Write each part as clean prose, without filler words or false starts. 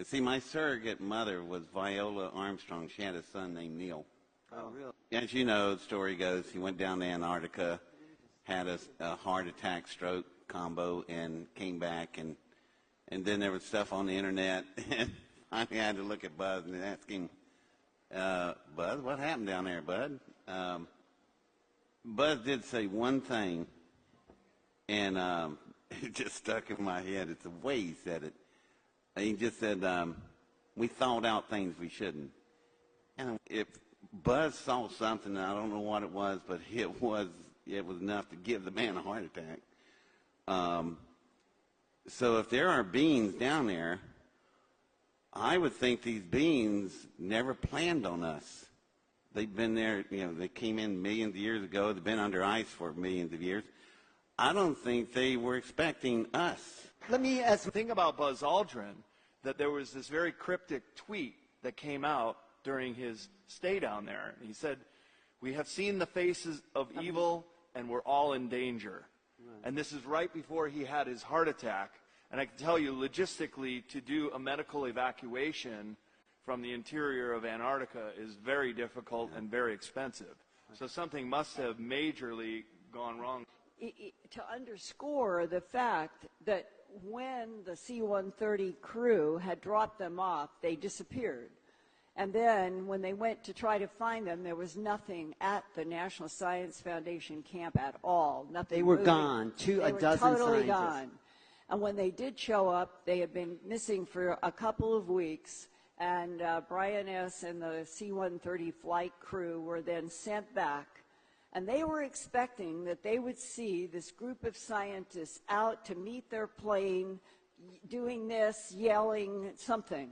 See, my surrogate mother was Viola Armstrong. She had a son named Neil. Oh, really? As you know, the story goes, he went down to Antarctica, had a heart attack, stroke combo, and came back. And then there was stuff on the internet. And finally I had to look at Buzz and ask him, Buzz, what happened down there, Bud? Buzz did say one thing, and it just stuck in my head. It's the way he said it. He just said, we thought out things we shouldn't. And if Buzz saw something, I don't know what it was, but it was enough to give the man a heart attack. So if there are beings down there, I would think these beings never planned on us. They've been there, they came in millions of years ago. They've been under ice for millions of years. I don't think they were expecting us. Let me ask the thing about Buzz Aldrin, that there was this very cryptic tweet that came out during his stay down there. He said, "We have seen the faces of evil, and we're all in danger." Right. And this is right before he had his heart attack. And I can tell you, logistically, to do a medical evacuation from the interior of Antarctica is very difficult and very expensive. So something must have majorly gone wrong. To underscore the fact that when the C-130 crew had dropped them off, they disappeared. And then when they went to try to find them, there was nothing at the National Science Foundation camp at all. Nothing. They were moving. gone. They a were dozen totally scientists. gone. And when they did show up, they had been missing for a couple of weeks. And Brian S. and the C-130 flight crew were then sent back. And they were expecting that they would see this group of scientists out to meet their plane, doing this, yelling something.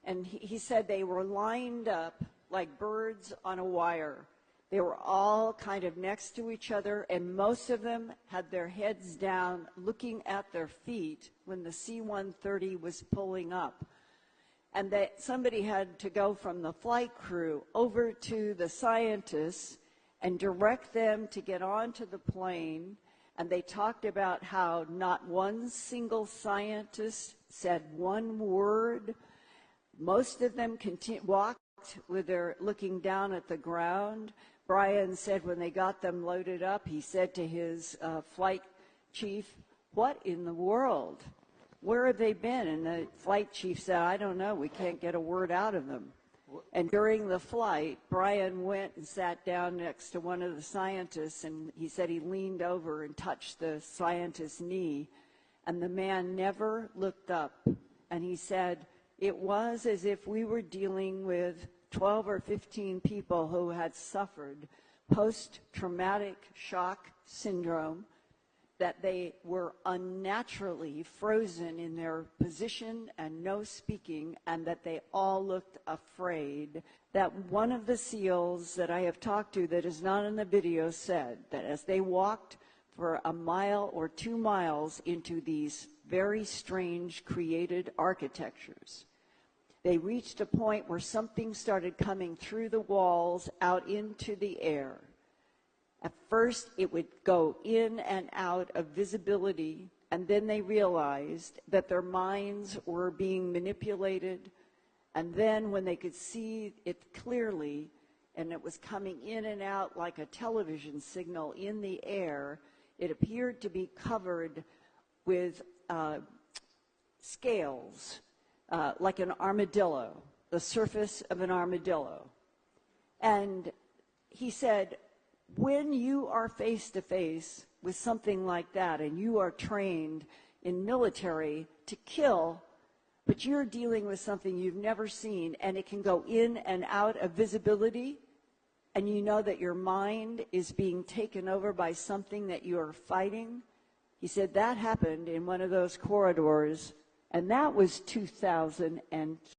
And he said they were lined up like birds on a wire. They were all kind of next to each other, and most of them had their heads down looking at their feet when the C-130 was pulling up. And that somebody had to go from the flight crew over to the scientists and direct them to get onto the plane. And they talked about how not one single scientist said one word. Most of them walked with their looking down at the ground. Brian said when they got them loaded up, he said to his flight chief, "What in the world? Where have they been?" And the flight chief said, "I don't know. We can't get a word out of them." And during the flight, Brian went and sat down next to one of the scientists, and he said he leaned over and touched the scientist's knee, and the man never looked up. And he said, it was as if we were dealing with 12 or 15 people who had suffered post-traumatic shock syndrome, that they were unnaturally frozen in their position and no speaking, and that they all looked afraid. That one of the SEALs that I have talked to that is not in the video said that as they walked for a mile or 2 miles into these very strange created architectures, they reached a point where something started coming through the walls out into the air. At first, it would go in and out of visibility, and then they realized that their minds were being manipulated. And then when they could see it clearly, and it was coming in and out like a television signal in the air, it appeared to be covered with scales, like an armadillo, the surface of an armadillo. And he said, when you are face to face with something like that, and you are trained in military to kill, but you're dealing with something you've never seen, and it can go in and out of visibility, and you know that your mind is being taken over by something that you are fighting. He said that happened in one of those corridors, and that was 2000.